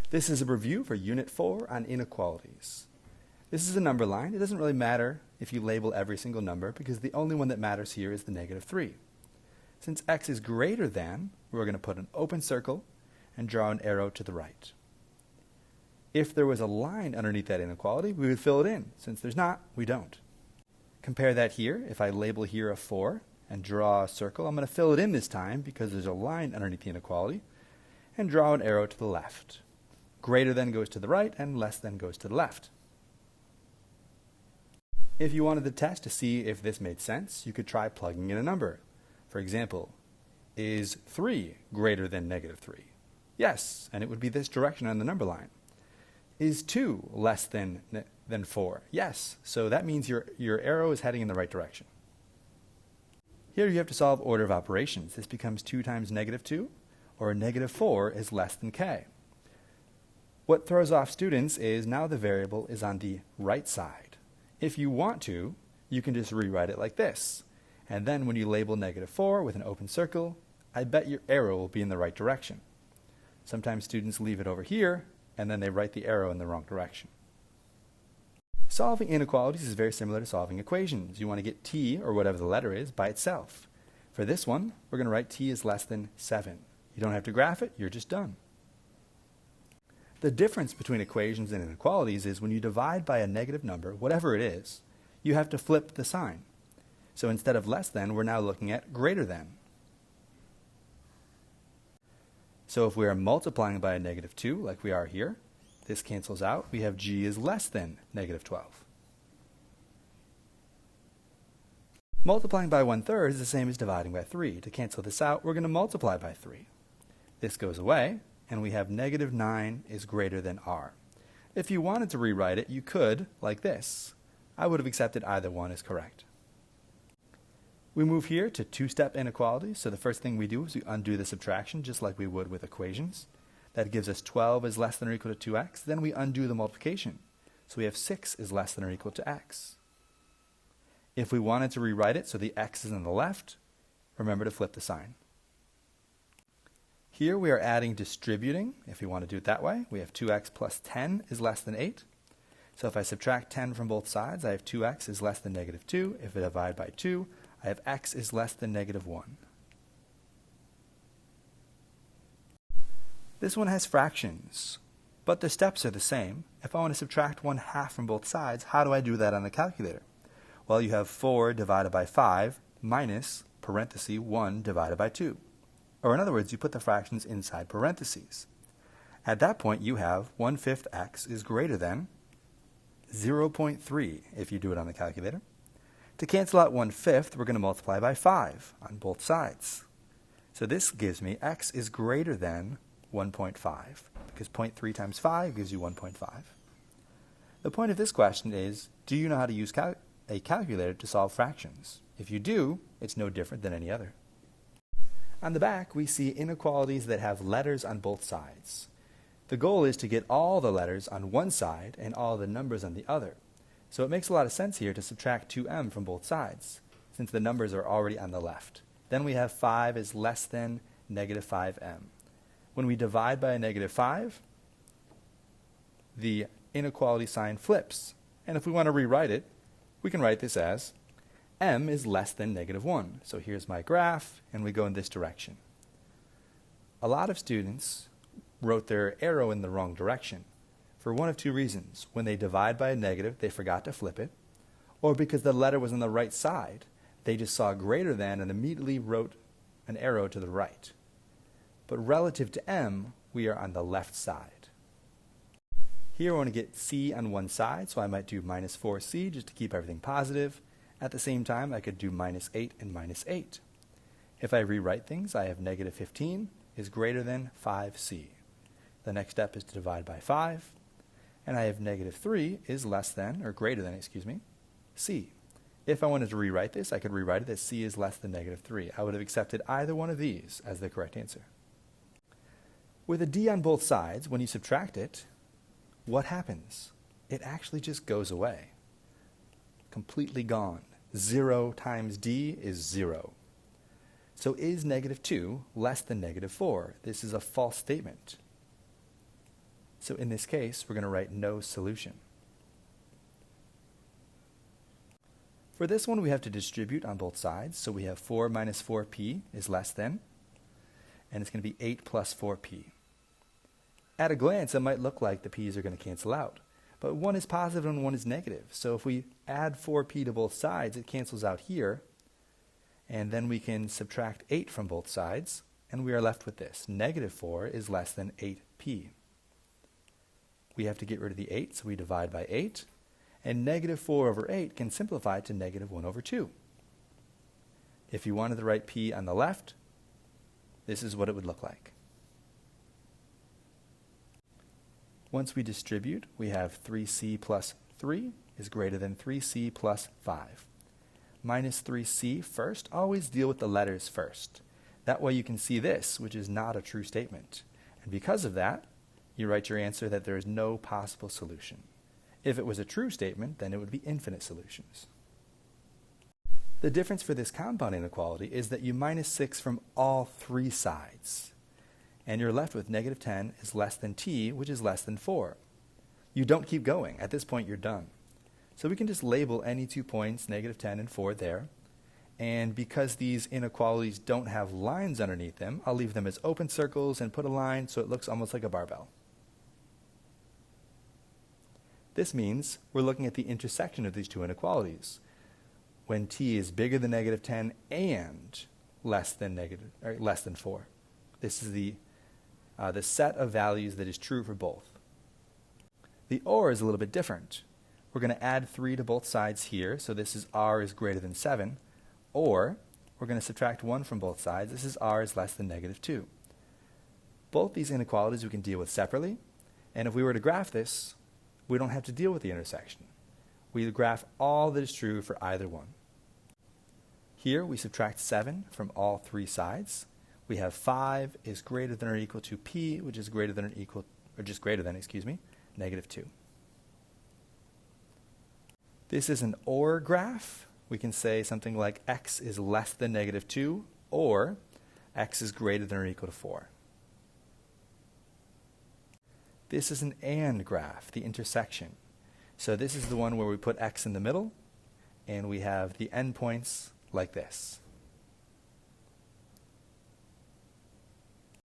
This is a review for Unit 4 on inequalities. This is a number line. It doesn't really matter if you label every single number because the only one that matters here is the negative 3. Since x is greater than, we're going to put an open circle and draw an arrow to the right. If there was a line underneath that inequality, we would fill it in. Since there's not, we don't. Compare that here. If I label here a 4 and draw a circle, I'm going to fill it in this time because there's a line underneath the inequality, and draw an arrow to the left. Greater than goes to the right and less than goes to the left. If you wanted the test to see if this made sense, you could try plugging in a number. For example, is 3 greater than negative 3? Yes, and it would be this direction on the number line. Is 2 less than 4? Yes, so that means your arrow is heading in the right direction. Here you have to solve order of operations. This becomes 2 times negative 2, or negative 4 is less than k. What throws off students is now the variable is on the right side. If you want to, you can just rewrite it like this. And then when you label negative 4 with an open circle, I bet your arrow will be in the right direction. Sometimes students leave it over here, and then they write the arrow in the wrong direction. Solving inequalities is very similar to solving equations. You want to get t, or whatever the letter is, by itself. For this one, we're going to write t is less than 7. You don't have to graph it, you're just done. The difference between equations and inequalities is when you divide by a negative number, whatever it is, you have to flip the sign. So instead of less than, we're now looking at greater than. So if we are multiplying by a negative 2, like we are here, this cancels out. We have g is less than negative 12. Multiplying by 1/3 is the same as dividing by 3. To cancel this out, we're going to multiply by 3. This goes away, and we have negative 9 is greater than r. If you wanted to rewrite it, you could, like this. I would have accepted either one as correct. We move here to two-step inequalities. So the first thing we do is we undo the subtraction, just like we would with equations. That gives us 12 is less than or equal to 2x. Then we undo the multiplication. So we have 6 is less than or equal to x. If we wanted to rewrite it so the x is on the left, remember to flip the sign. Here we are adding distributing. If we want to do it that way, we have 2x plus 10 is less than 8. So if I subtract 10 from both sides, I have 2x is less than negative 2. If I divide by 2, I have x is less than negative 1. This one has fractions, but the steps are the same. If I want to subtract 1/2 from both sides, how do I do that on the calculator? Well, you have 4 divided by 5 minus parenthesis 1 divided by 2. Or in other words, you put the fractions inside parentheses. At that point, you have 1/5 x is greater than 0.3 if you do it on the calculator. To cancel out 1/5, we're going to multiply by 5 on both sides. So this gives me x is greater than 1.5 because 0.3 times 5 gives you 1.5. The point of this question is, do you know how to use a calculator to solve fractions? If you do, it's no different than any other. On the back, we see inequalities that have letters on both sides. The goal is to get all the letters on one side and all the numbers on the other. So it makes a lot of sense here to subtract 2m from both sides, since the numbers are already on the left. Then we have 5 is less than negative 5m. When we divide by a negative 5, the inequality sign flips. And if we want to rewrite it, we can write this as m is less than negative 1. So here's my graph, and we go in this direction. A lot of students wrote their arrow in the wrong direction for one of two reasons. When they divide by a negative, they forgot to flip it, or because the letter was on the right side, they just saw greater than and immediately wrote an arrow to the right. But relative to m, we are on the left side. Here I want to get c on one side, so I might do minus 4c just to keep everything positive. At the same time, I could do minus 8 and minus 8. If I rewrite things, I have negative 15 is greater than 5c. The next step is to divide by 5, and I have negative 3 is less than, or greater than, c. If I wanted to rewrite this, I could rewrite it as c is less than negative 3. I would have accepted either one of these as the correct answer. With a d on both sides, when you subtract it, what happens? It actually just goes away. Completely gone. 0 times d is 0. So is negative 2 less than negative 4? This is a false statement. So in this case, we're going to write no solution. For this one, we have to distribute on both sides. So we have 4 minus 4p is less than, and it's going to be 8 plus 4p. At a glance, it might look like the p's are going to cancel out, but one is positive and one is negative. So if we add 4p to both sides, it cancels out here, and then we can subtract 8 from both sides, and we are left with this. Negative 4 is less than 8p. We have to get rid of the 8, so we divide by 8. And negative 4 over 8 can simplify to negative 1 over 2. If you wanted to write p on the left, this is what it would look like. Once we distribute, we have 3c plus 3 is greater than 3c plus 5. Minus 3c first, always deal with the letters first. That way you can see this, which is not a true statement. And because of that, you write your answer that there is no possible solution. If it was a true statement, then it would be infinite solutions. The difference for this compound inequality is that you minus 6 from all three sides. And you're left with negative 10 is less than t, which is less than 4. You don't keep going. At this point, you're done. So we can just label any 2 points, negative 10 and 4 there. And because these inequalities don't have lines underneath them, I'll leave them as open circles and put a line so it looks almost like a barbell. This means we're looking at the intersection of these two inequalities. When t is bigger than negative 10 and less than 4. This is the set of values that is true for both. The or is a little bit different. We're going to add 3 to both sides here, so this is r is greater than 7. Or we're going to subtract 1 from both sides. This is r is less than negative 2. Both these inequalities we can deal with separately, and if we were to graph this, we don't have to deal with the intersection. We graph all that is true for either one. Here we subtract 7 from all three sides. We have 5 is greater than or equal to p, which is greater than or equal, or just greater than, negative 2. This is an or graph. We can say something like x is less than negative 2, or x is greater than or equal to 4. This is an and graph, the intersection. So this is the one where we put x in the middle, and we have the endpoints like this.